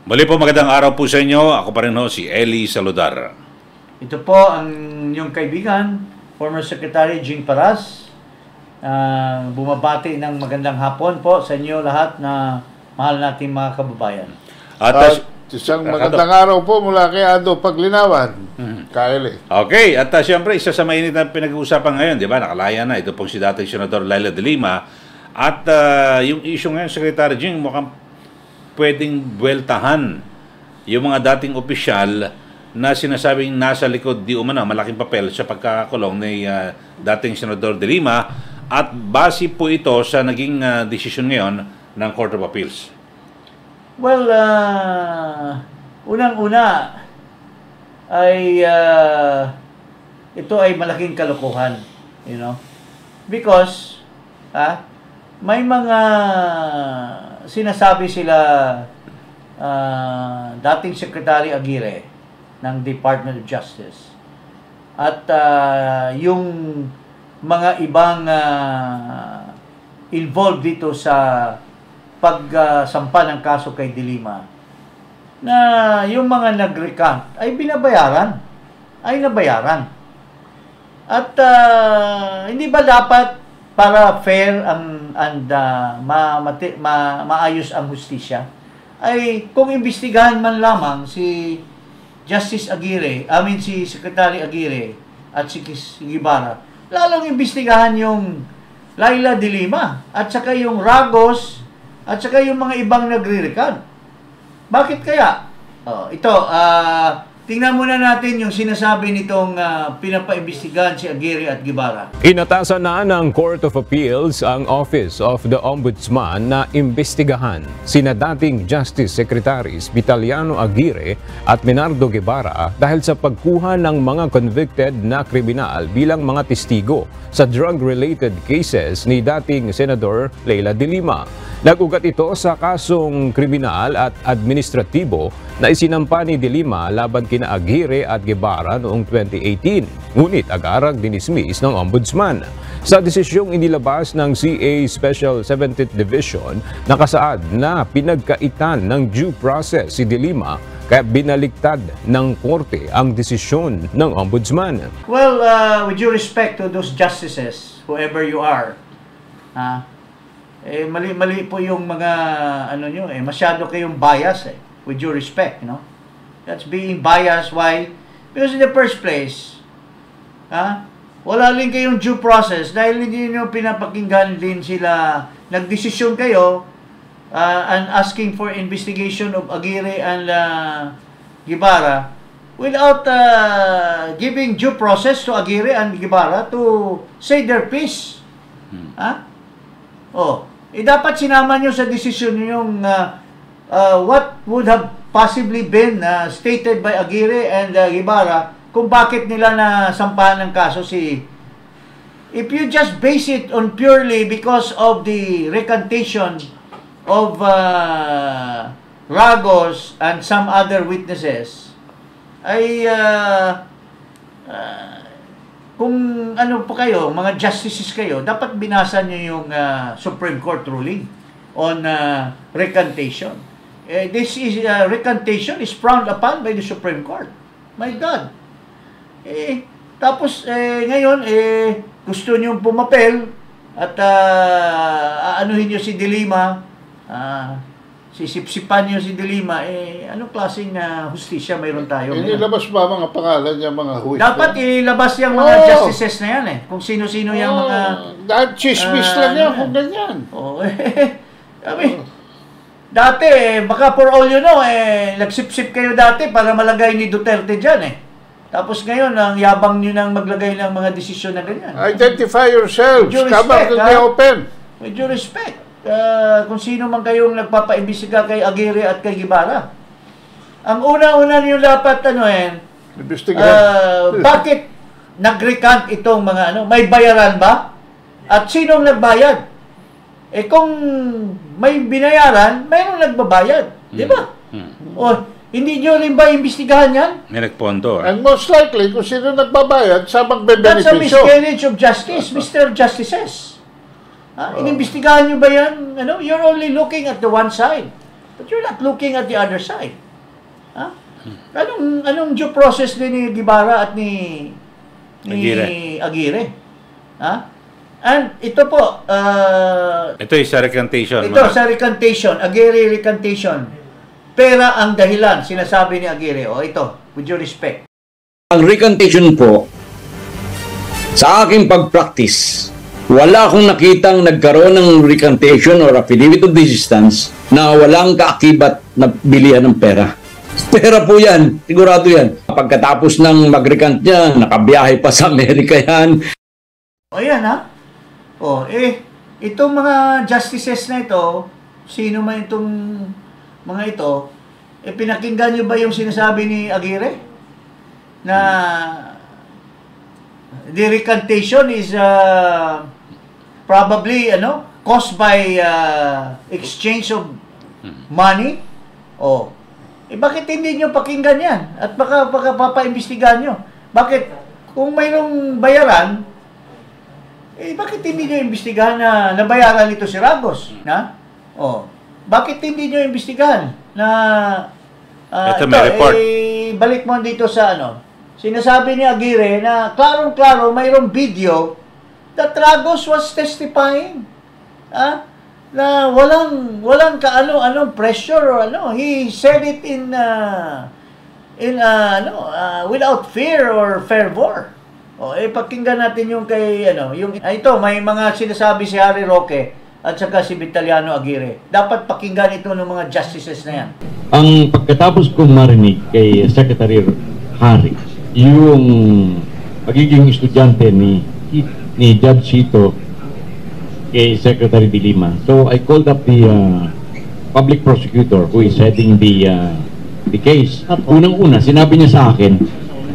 Muli po magandang araw po sa inyo. Ako pa rin ho, si Eli Saludar. Ito po ang inyong kaibigan, former Secretary Jing Paras. Bumabati ng magandang hapon po sa inyo lahat na mahal nating mga kababayan. At isang magandang araw po mula kay Ado Paglinawan, Kaeli. Okay, at siyempre isa sa mainit na pinag-uusapan ngayon, di ba? Nakalaya na ito pong si dating Senador Leila de Lima. At yung issue ngayon, Secretary Jing, mukhang pwedeng buweltahan yung mga dating opisyal na sinasabing nasa likod di umano malaking papel sa pagkakakulong ni dating Senador de Lima, at base po ito sa naging desisyon ngayon ng Court of Appeals. Well, unang-una ay ito ay malaking kalokohan, you know, because may mga sinasabi sila dating Secretary Aguirre ng Department of Justice at yung mga ibang involved dito sa pagsampa ng kaso kay de Lima, na yung mga nag-recant ay binabayaran, ay nabayaran. At hindi ba dapat para fair and maayos ang hustisya, ay kung imbestigahan man lamang si Justice Aguirre, si Secretary Aguirre at si Guevara, lalong imbestigahan yung Leila de Lima at saka yung Ragos at saka yung mga ibang nagre-recant. Bakit kaya? Tingnan muna natin yung sinasabi nitong pinapaimbestigahan si Aguirre at Guevara. Inatasan na ng Court of Appeals ang Office of the Ombudsman na imbestigahan sina dating Justice Secretaries Vitaliano Aguirre at Menardo Guevara dahil sa pagkuha ng mga convicted na kriminal bilang mga testigo sa drug-related cases ni dating Senador Leila de Lima. Nag-ugat ito sa kasong kriminal at administratibo na isinampa ni de Lima laban kina Aguirre at Guevara noong 2018. Ngunit agarang dinismiss ng Ombudsman. Sa desisyong inilabas ng CA Special 17th Division, nakasaad na pinagkaitan ng due process si de Lima, kaya binaliktad ng korte ang desisyon ng Ombudsman. Well, with due respect to those justices, whoever you are, mali po yung mga nyo, masyado kayong bias with due respect, you know. That's being biased. Why? Because in the first place, wala rin kayong due process dahil hindi nyo pinapakinggan din sila. Nagdesisyon kayo and asking for investigation of Aguirre and Guevara without giving due process to Aguirre and Guevara to say their piece. Dapat sinama nyo sa desisyon yung what would have possibly been stated by Aguirre and Guevara kung bakit nila nasampahan ng kaso si... If you just base it on purely because of the recantation of Ragos and some other witnesses, ay kung ano po kayo, mga justices kayo, dapat binasa nyo yung Supreme Court ruling on recantation. This is recantation is frowned upon by the Supreme Court. My God. Tapos ngayon gusto niyo pumapel at aanuhin niyo si de Lima, sisipsipan niyo si de Lima, anong klaseng hustisya mayroon tayo? Inilabas ba mga pangalan niya, mga huwis? Dapat ilabas yung mga justices na yan kung sino-sino yung mga... Dahil chismis lang yan kung ganyan. Dati, baka for all you know, nagsip-sip kayo dati para malagay ni Duterte dyan Tapos ngayon, ang yabang nyo nang maglagay ng mga desisyon na ganyan. Identify yourselves. Come out in the open. With due respect. Kung sino man kayong nagpapaimbestiga kay Aguirre at kay Guevara. Ang una-una nyo dapat, bakit nag-recant itong mga may bayaran ba? At sinong nagbayad? Kung may binayaran, mayroong nagbabayad. Di ba? Hindi nyo rin ba imbestigahan yan? May nagpondo. And most likely, kung sino nagbabayad, sa magbebenepisyo. That's a miscarriage of justice, Mr. Justices. Inimbestigahan nyo ba yan? You're only looking at the one side. But you're not looking at the other side. Ha? Anong due process din ni Guevara at ni Aguirre? Ha? And ito po, ito is sa recantation. ito sa recantation, Aguirre recantation. Pera ang dahilan, sinasabi ni Aguirre. O ito, with your respect. Ang recantation po, sa aking pag-practice, wala akong nakitang nagkaroon ng recantation or affidavit of desistance na walang kaakibat na bilihan ng pera. Pera po yan, sigurado yan. Pagkatapos ng mag-recant niya, nakabiyahe pa sa Amerika yan. O yan ha. O itong mga justices na ito, sino man itong mga ito, pinakinggan nyo ba yung sinasabi ni Aguirre? Na the recantation is probably caused by exchange of money. Bakit hindi nyo pakinggan yan? At baka papaimbestigahan nyo. Bakit? Kung mayroong bayaran, bakit hindi nyo imbestigahan na nabayaran ito si Ragos? Bakit hindi nyo imbestigahan na ito may report. Balik mo dito sa sinasabi ni Aguirre na klarong-klaro mayroong video that Ragos was testifying. Na walang anong pressure or he said it without fear or fervor. Pakinggan natin yung kay ito may mga sinasabi si Harry Roque at saka si Vitaliano Aguirre. Dapat pakinggan ito ng mga justices na yan. Ang pagkatapos kong marinig kay Secretary Harry, yung magiging estudyante ni Judge Cito kay Secretary De Lima. So I called up the public prosecutor who is heading the case. Unang-una, sinabi niya sa akin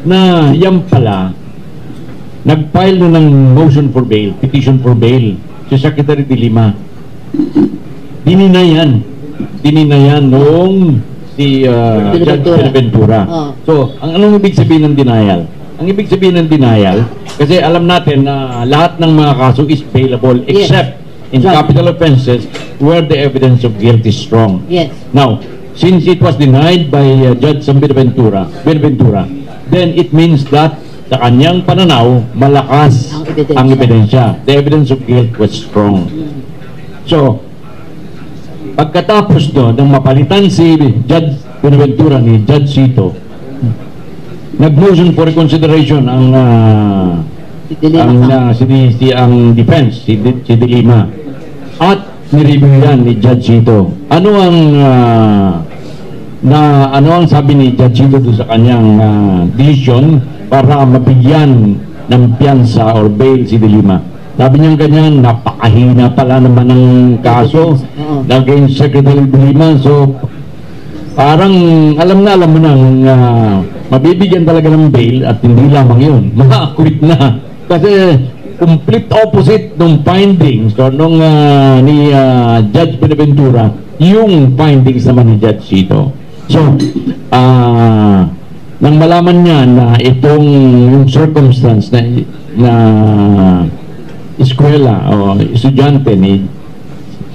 na yan pala nag-file na ng motion for bail, petition for bail si Secretary De Lima. Dininayan noong si Judge Buenaventura. So, anong ibig sabihin ng denial? Ang ibig sabihin ng denial, kasi alam natin na lahat ng mga kaso is bailable except in capital offenses where the evidence of guilt is strong. Yes. Now, since it was denied by Judge Buenaventura, then it means that sa kanyang pananaw, malakas ang ebidensya. The evidence of guilt was strong. So, pagkatapos doon, nang mapalitan si Judge Buenaventura ni Judge Cito, nag-motion for reconsideration ang defense, si De Lima. At nireview yan ni Judge Cito. Ano ang sabi ni Judge Cito sa kanyang decision para mabigyan ng piyansa or bail si De Lima? Sabi niya ganyan, napakahina pala naman ng kaso against Secretary De Lima. So, parang alam mo nang mabibigyan talaga ng bail at hindi lamang yun, ma-acquit na. Kasi complete opposite ng findings nung ni Judge Buenaventura, yung findings naman ni Judge Cito. So, nang malaman niya na itong yung circumstance na eskwela o estudyante ni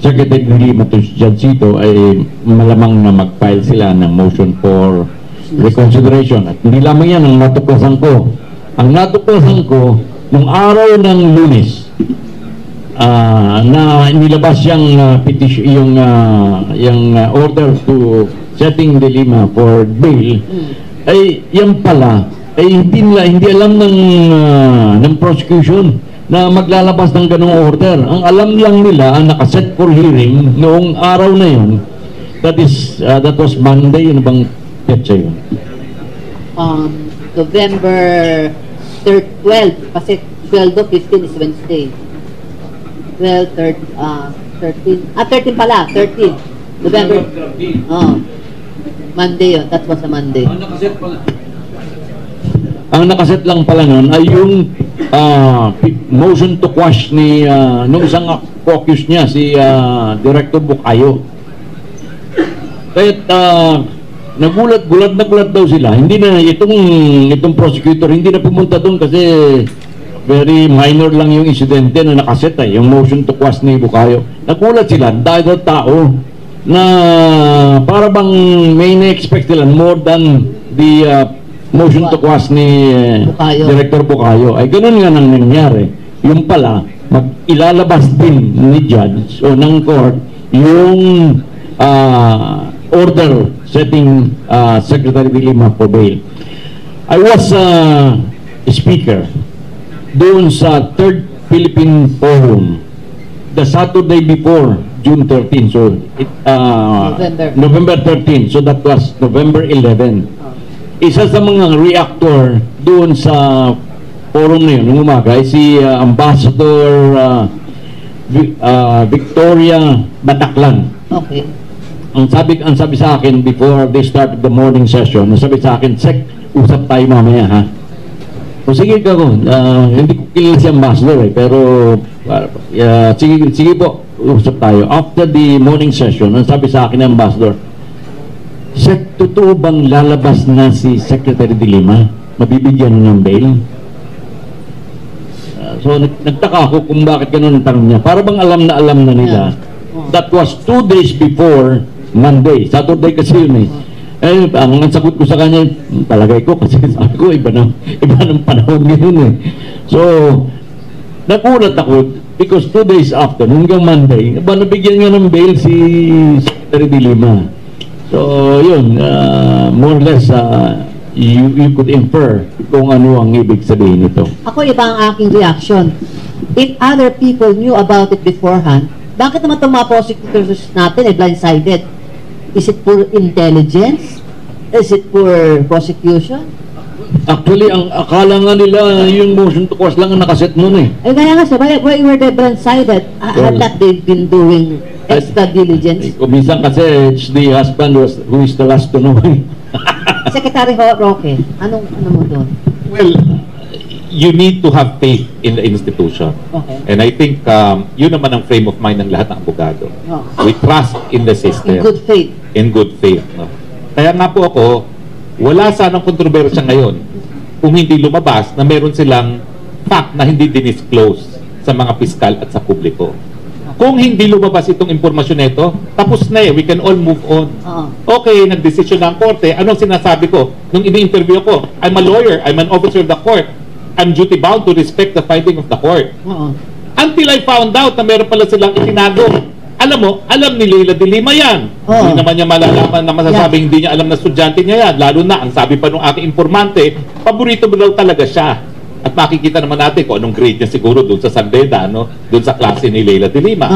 Secretary De Lima to Judge Cito ay malamang na mag-file sila ng motion for reconsideration. At hindi lamang yan ang natuklasan ko. Ang natuklasan ko, nung araw ng Lunes, na nilabas yung petition, yung order to setting De Lima for bail, ay yan pala ay hindi alam ng prosecution na maglalabas ng ganong order. Ang alam lang nila ang nakaset for hearing noong araw na yun, that was Monday. Ano bang petsa yun? November 12, kasi 12 o 15 is Wednesday. 12, 13 pala, 13. November 13. Monday yun, that was a Monday. Ang nakaset lang pala nun ay yung motion to quash ni nung isang caucus niya, si Director Bukayo. Kahit nagulat daw sila. Hindi na itong prosecutor hindi na pumunta doon kasi very minor lang yung insidente na nakaset yung motion to quash ni Bukayo. Nagulat sila dahil tao na para bang may na-expect nila more than the motion to quash ni Bukayo. Director Bukayo. Ay ganun nga nang nangyari. Yung pala, ilalabas din ni judge o ng court yung order setting Secretary de Lima for bail. I was speaker doon sa 3rd Philippine Forum the Saturday before June 13. So November 13. So that was November 11. Isa sa mga reactor doon sa forum na yun nung umaga ay si Ambassador Victoria Bataclan. Okay. Ang sabi sa akin before they started the morning session, sabi sa akin, Sek, usap tayo mamaya, ha? O sige ka ko, hindi ko kilala si Ambassador pero sige po, usap tayo. After the morning session, ang sabi sa akin ng Ambassador, Sek, totoo bang lalabas na si Secretary de Lima? Mabibigyan ng bail? So nagtaka ako kung bakit ganun ang tanong niya. Para bang alam na nila. That was 2 days before Monday. Saturday kasi yun eh. Ang sagot ko sa kanya, palagay ko kasi sabi ko iba ng panahon ngayon eh. So nagulat ako because 2 days after, hanggang Monday, nabigyan nga ng bail si Secretary de Lima. So yun, more or less you could infer kung ano ang ibig sabihin nito. Ako iba ang aking reaction. If other people knew about it beforehand, bakit naman itong mga prosecutors natin ay blindsided? Is it for intelligence? Is it for prosecution? Actually, ang akala nga nila yung motion to quash lang ang nakaset nun eh. Ay kaya nga siya, why were they blindsided? Had that they've been doing extra diligence? Minsan kasi it's the husband who is the last to know. Secretary Roque, ano mo doon? Well, you need to have faith in the institution. Okay. And I think yun naman ang frame of mind ng lahat ng abogado. Oh. We trust in the system. In good faith. In good faith. No? Kaya nga po ako, wala sanang kontrobersya ngayon kung hindi lumabas na meron silang fact na hindi dinisclose sa mga piskal at sa publiko. Kung hindi lumabas itong impormasyon nito, tapos na eh, we can all move on. Okay, nagdesisyon na ang korte. Anong sinasabi ko? Nung ini-interview ko, I'm a lawyer, I'm an officer of the court. I'm duty bound to respect the finding of the court. Until I found out na meron pala silang itinago. Alam mo, alam ni Leila de Lima yan. Hindi naman niya malalaman na masasabing hindi niya alam na estudyante niya yan. Lalo na, ang sabi pa nung aking informante, paborito mo daw talaga siya. At makikita naman natin kung anong grade niya siguro doon sa San Beda, no? Doon sa klase ni Leila de Lima.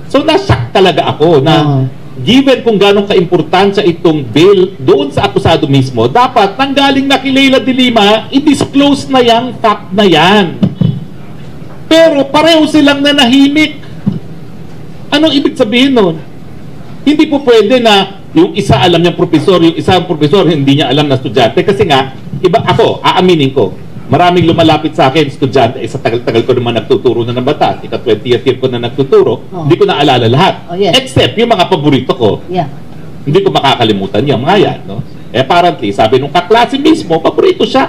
So, nasyak talaga ako na given kung gano'ng kaimportansya itong bill doon sa akusado mismo, dapat nanggaling na kay Leila de Lima, i-disclose na yung fact na yan. Pero pareho silang nanahimik. Anong ibig sabihin nun? Hindi po pwede na yung isa alam niyang profesor, yung isa profesor hindi niya alam na estudyante. Kasi nga, iba ako, aaminin ko, maraming lumalapit sa akin, estudyante, sa tagal-tagal ko naman nagtuturo na ng batas, ika 20th year ko na nagtuturo, hindi ko naalala lahat. Except yung mga paborito ko. Hindi ko makakalimutan yung mga yan. No? Apparently, sabi nung kaklase mismo, paborito siya.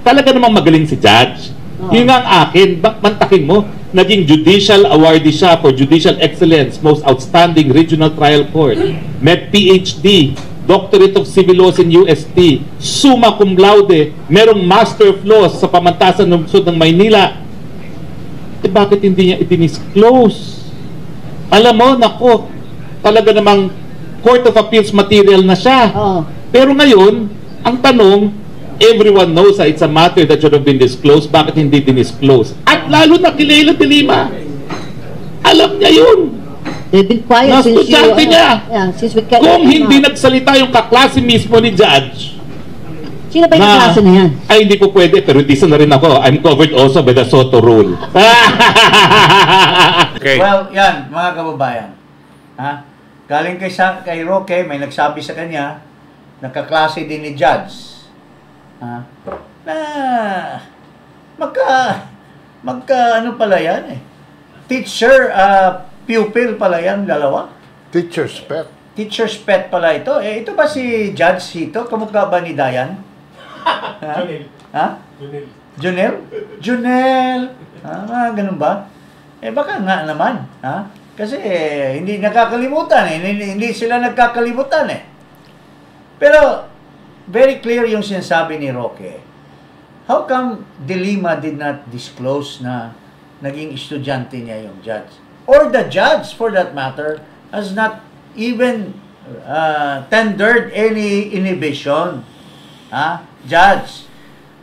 Talaga namang magaling si judge. Yun nga ang akin, mantakin mo, naging judicial awardee siya for judicial excellence, most outstanding regional trial court, met PhD, Doctorate of Civil Laws in UST, summa cum laude, merong Master of Laws sa pamantasan ng lungsod ng Maynila. Bakit hindi niya i-disclose? Alam mo, nako, talaga namang Court of Appeals material na siya. Pero ngayon, ang tanong, everyone knows it's a matter that should have been disclosed. Bakit hindi dinisclose? At lalo na kay Leila de Lima. Alam niya yun. They've been quiet since you... since we kung hindi nagsalita yung kaklase mismo ni Judge, sino ba yung kaklase na yan? Ay, hindi po pwede. Pero hindi na rin ako. I'm covered also by the Soto rule. Okay. Well, yan, mga kababayan. Galing kay Roque, may nagsabi sa kanya, nakaklase din ni Judge. Na magka ano pala yan eh. Teacher, pupil pala yan, dalawa. Teacher's pet. Teacher's pet pala ito. Ito ba si Judge Sito? Kamukha ba ni Dayan? Junel? Junel? Ganun ba? Baka nga naman. Kasi hindi nakakalimutan eh. Hindi sila nagkakalimutan eh. Pero, very clear yung sinasabi ni Roque. How come De Lima did not disclose na naging estudyante niya yung judge? Or the judge, for that matter, has not even tendered any inhibition. Judge,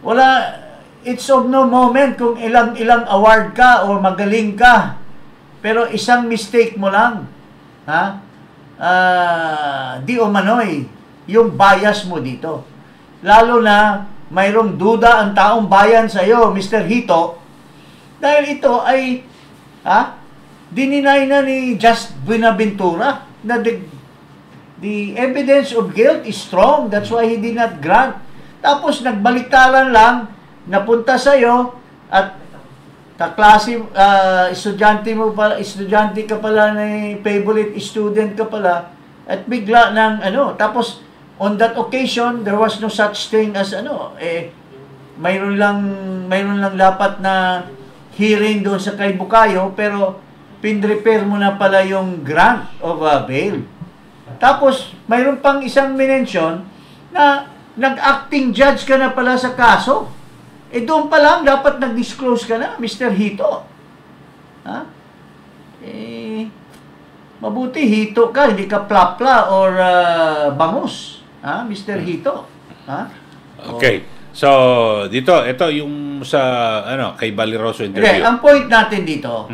wala, it's of no moment kung ilang award ka o magaling ka. Pero isang mistake mo lang, di umano'y yung bias mo dito. Lalo na mayroong duda ang taong bayan sa iyo, Mr. Hito, dahil ito ay dininay na ni Just Buenaventura na the evidence of guilt is strong. That's why he did not grant. Tapos nagbaliktaran lang, napunta sa iyo at kaklase, estudyante ka pala na favorite student ka pala at bigla ng tapos on that occasion there was no such thing as mayroon lang dapat na hearing doon sa kay Bukayo, pero pinrepair mo na pala yung grant of bail. Tapos mayroon pang isang minention na nag-acting judge ka na pala sa kaso. Doon pa lang dapat nag-disclose ka na, Mr. Hito. Mabuti Hito ka, hindi ka plapla or bangus. Mr. Hito. Okay. So, dito, ito yung sa, kay Baliroso interview. Okay, ang point natin dito,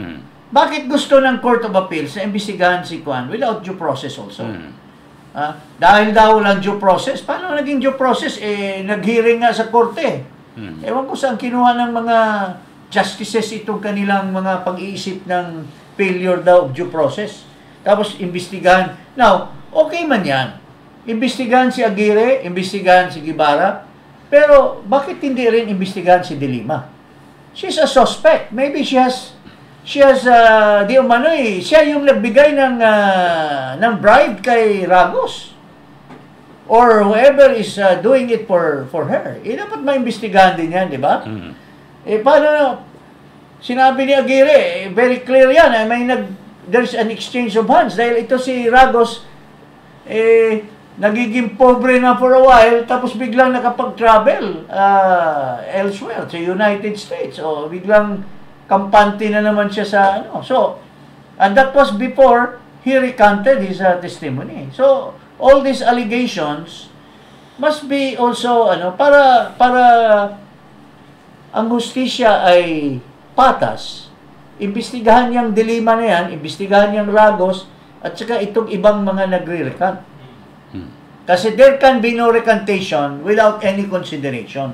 bakit gusto ng Court of Appeals na imbestigahan si Kwan without due process also? Dahil daw lang due process. Paano naging due process? Nag-hearing nga sa korte. Ewan ko saan kinuha ng mga justices itong kanilang mga pag-iisip ng failure daw of due process. Tapos, imbestigahan. Now, okay man yan. Imbestigahan si Aguirre, imbestigahan si Guevara, pero bakit hindi rin imbestigahan si De Lima? She's a suspect. Maybe siya yung nagbigay ng bribe kay Ragos. Or whoever is doing it for her. Dapat maimbestigahan din yan, di ba? Paano, sinabi ni Aguirre, very clear yan, there's an exchange of hands. Dahil ito si Ragos, nagiging pobre na for a while, tapos biglang nakapag-travel elsewhere, sa United States. O biglang kampante na naman siya sa So, and that was before he recanted his testimony. So, all these allegations must be also para ang hustisya ay patas. Imbestigahan yang De Lima na yan, imbestigahan yang Ragos at saka itong ibang mga nagre-recant. Kasi there can be no recantation without any consideration.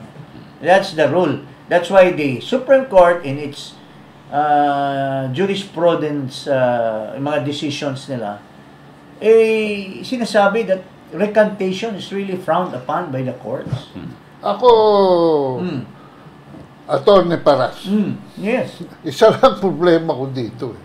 That's the rule. That's why the Supreme Court in its jurisprudence, mga decisions nila, sinasabi that recantation is really frowned upon by the courts. Ako, Attorney Paras. Yes. Isa lang problema ko dito.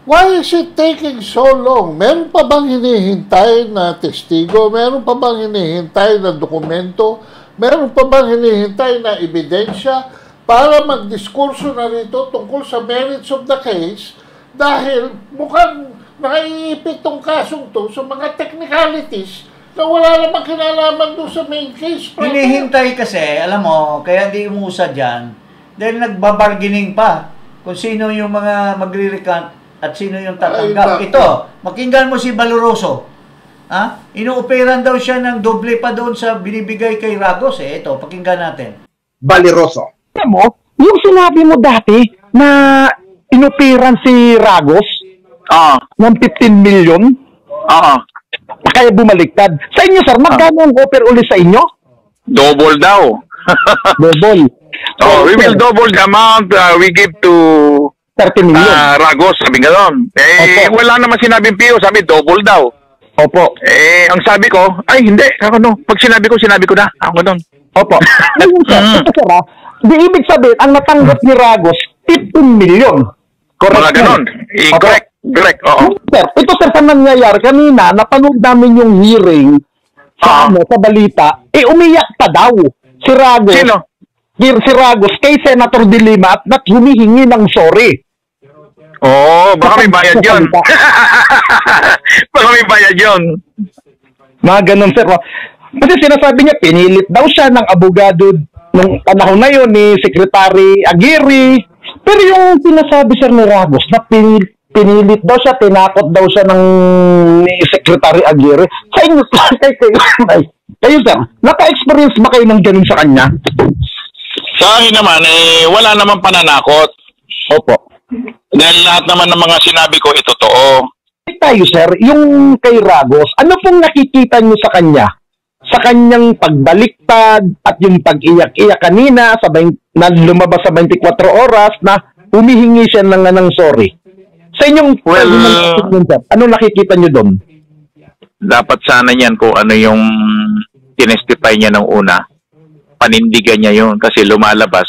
Why is it taking so long? Meron pa bang hinihintay na testigo? Meron pa bang hinihintay na dokumento? Meron pa bang hinihintay na ebidensya para magdiskurso na rito tungkol sa merits of the case? Dahil mukhang nakaiipit tong kasong to sa mga technicalities na wala namang kinalaman doon sa main case. Hinihintay kasi, alam mo, kaya di umuusad dyan, dahil nagbabargaining pa kung sino yung mga magre-recant at sino yung tatanggap. Ito, makinggan mo si Baliroso. Inuoperan daw siya ng doble pa doon sa binibigay kay Ragos. Ito, pakinggan natin. Baliroso. Alam mo, yung sinabi mo dati na inoperan si Ragos ng 15 million, kaya bumaliktad. Sa inyo, sir, magkano ang offer ulit sa inyo? Double daw. Double. We will double the amount we give to 30 million. Ragos, sabi gano'n. Wala naman sinabing PO, sabi double daw. Opo. Ang sabi ko, ay hindi, pag sinabi ko na, ako doon. Opo. Di ibig sabihin, ang natanggap ni Ragos, 15 million. Correct. Mga gano'n. Correct, oo. Sir, ito sir, sa nangyayari, kanina, napanood namin yung hearing sa balita, umiyak pa daw si Ragos. Sino? Si Ragos kay Senator De Lima at humihingi ng sorry. Oo, baka may bayad yun. Baka may bayad yun. Mga ganun, sir. Kasi sinasabi niya, pinilit daw siya ng abogado nung panahon na yun ni Secretary Aguirre. Pero yung sinasabi, sir, ni Ragos, na pinilit daw siya, tinakot daw siya ni Secretary Aguirre. Sa inyo, kayo, sir, naka-experience ba kayo ng ganun sa kanya? Sa akin naman, wala naman pananakot. Opo. Dahil lahat naman ng mga sinabi ko, totoo. Tayo, sir, yung kay Ragos, ano pong nakikita niyo sa kanya? Sa kanyang pagbaliktad at yung pag-iyak-iyak kanina na lumabas sa 24 oras na humihingi siya ng sorry. Sa inyong ano nakikita niyo doon? Dapat sana niyan kung ano yung tinestify niya ng una. Panindigan niya yun kasi lumalabas,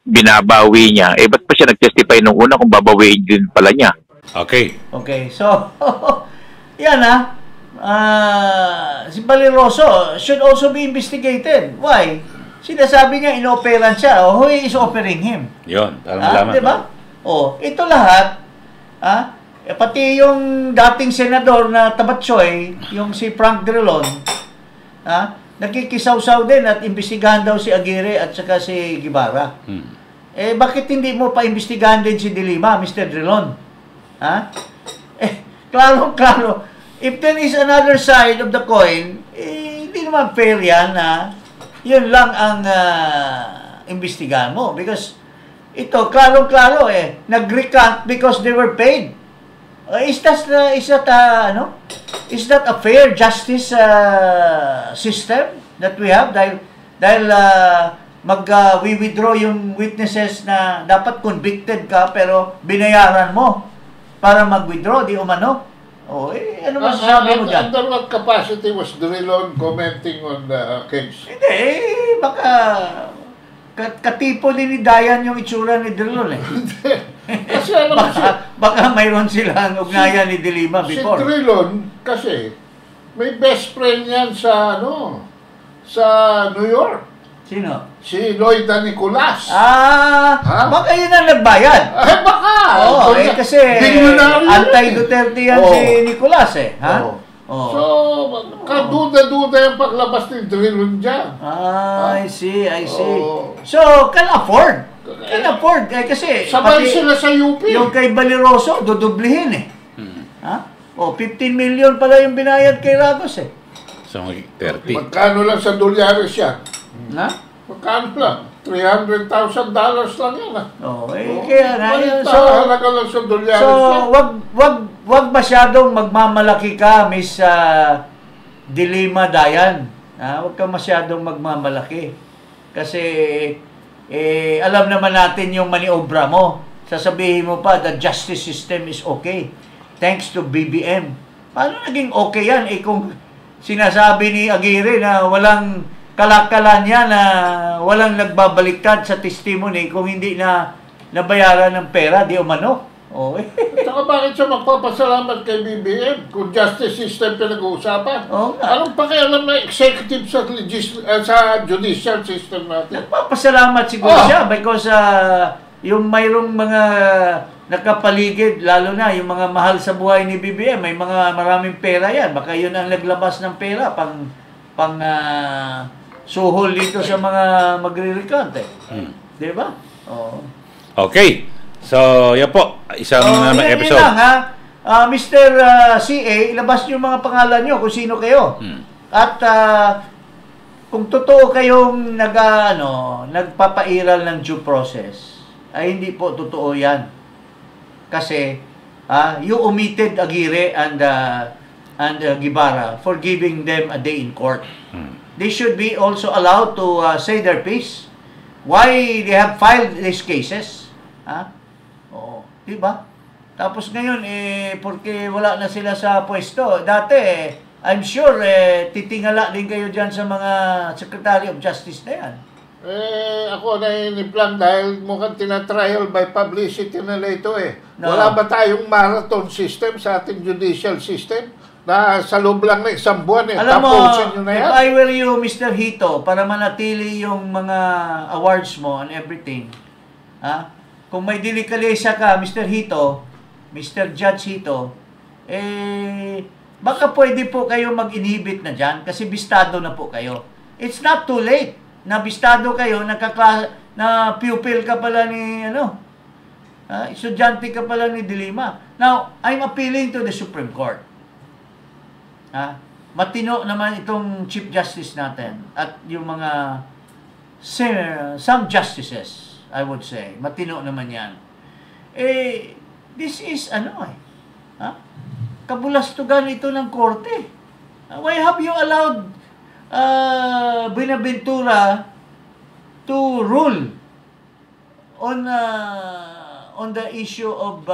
binabawi niya. Ba't pa siya nag-testify nung una kung babawiin din pala niya? Okay. Okay, so, yan si Valeroso should also be investigated. Why? Sinasabi niya, inoperan siya. Who is offering him? Yun, para malaman. Diba? Ito lahat, pati yung dating senador na Tabatsoy, yung si Frank Drilon, nakikisaw-saw din at imbestigahan daw si Aguirre at saka si Guevara. Bakit hindi mo pa imbestigahan din si De Lima, Mr. Drilon? Klaro. If there is another side of the coin, hindi naman fair yan na yun lang ang imbestigahan mo. Because ito, klaro-klaro nag-recant because they were paid. Is that a fair justice system that we have? Dahil mag-withdraw yung witnesses na dapat convicted ka pero binayaran mo para mag-withdraw, di umano. Ano masasabi mo dyan? Under what capacity was Drilon commenting on the case? Hindi, baka katipo din ni Dayan yung itsura ni Drilon Kasi alam mo baka mayroon silang ugnayan ni De Lima before. Si Drilon, kasi, may best friend yan sa New York. Sino? Si Loida Nicolas. Baka yun ang nagbayad. Baka. Kasi anti-Duterte yan si Nicolas So, kaduda-duda yung paglabas ni Drilon dyan. I see. So, can afford. Kasi sabay sila sa UP. Yung kay Valeroso, dudublihin 15 million pala yung binayad kay Ragos So, 30. Magkano lang sa dolyares yan? Magkano lang? $300,000 lang yan kaya na yun. Halaga lang sa dolyares wag masyadong magmamalaki ka, Miss De Lima Dayan. Wag ka masyadong magmamalaki. Kasi alam naman natin yung maniobra mo. Sasabihin mo pa, the justice system is okay. Thanks to BBM. Paano naging okay yan? Kung sinasabi ni Aguirre na walang kalakalan niya na walang nagbabaliktad sa testimony kung hindi na nabayaran ng pera, di umano. Saka bakit siya magpapasalamat kay BBM kung justice system pinag-uusapan? Anong pakialam na executive sa judicial system natin? Nagpapasalamat siguro siya because yung mayroong mga nakapaligid, lalo na yung mga mahal sa buhay ni BBM, may maraming pera yan. Baka yun ang naglabas ng pera pang suhol dito sa mga magre-recount Di ba? Okay. So, yan po. Isang episode. Yan lang Mr. CA, ilabas niyo mga pangalan niyo kung sino kayo. At kung totoo kayong nagpapairal ng due process, ay hindi po totoo yan. Kasi you omitted Aguirre and Guevara for giving them a day in court. They should be also allowed to say their piece. Why they have filed these cases? Diba? Tapos ngayon, porque wala na sila sa pwesto. Dati, I'm sure, titingala din kayo dyan sa mga Secretary of Justice na yan. Ako nainiplan dahil mukhang tina-trial by publicity nila ito Wala ba tayong marathon system sa ating judicial system? Na sa loob lang na isang buwan Alam mo, nyo na yan. if I were you, Mr. Hito, para manatili yung mga awards mo and everything, kung may dilikalesya ka, Mr. Hito, Mr. Judge Hito, baka pwede po kayo mag-inhibit na dyan kasi bistado na po kayo. It's not too late na bistado kayo, na pupil ka pala ni, estudyante ka pala ni De Lima. Now, I'm appealing to the Supreme Court. Matino naman itong Chief Justice natin at yung mga some justices, I would say. Matino naman yan. This is, kabulastugan ito ng korte. Why have you allowed Buenaventura to rule on the issue of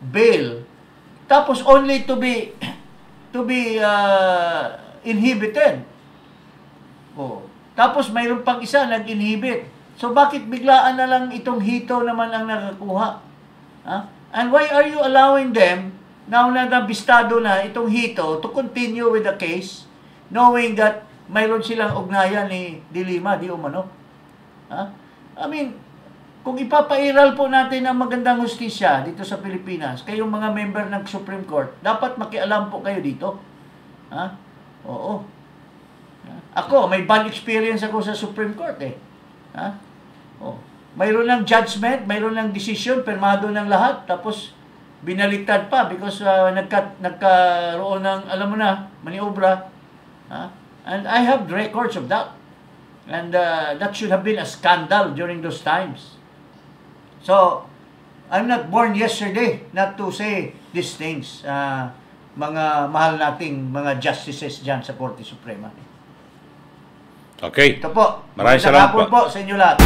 bail, tapos only to be inhibited? Tapos mayroon pang isa nag-inhibit. So bakit biglaan na lang itong Hito naman ang nakakuha? And why are you allowing them, now na nabistado na itong Hito, to continue with the case, knowing that mayroon silang ugnayan ni De Lima, di umano? I mean, kung ipapairal po natin ang magandang hustisya dito sa Pilipinas, kayong mga member ng Supreme Court, dapat makialam po kayo dito. Oo. Ako, may bad experience ako sa Supreme Court Mayroon ng judgment, mayroon ng decision, permado ng lahat, tapos binaliktad pa because nagkaroon ng, alam mo na, maniobra. And I have records of that. And that should have been a scandal during those times. So, I'm not born yesterday not to say these things. Mga mahal nating mga justices dyan sa Korte Suprema. Okay. Ito po. Maraming salamat po sa inyo lahat.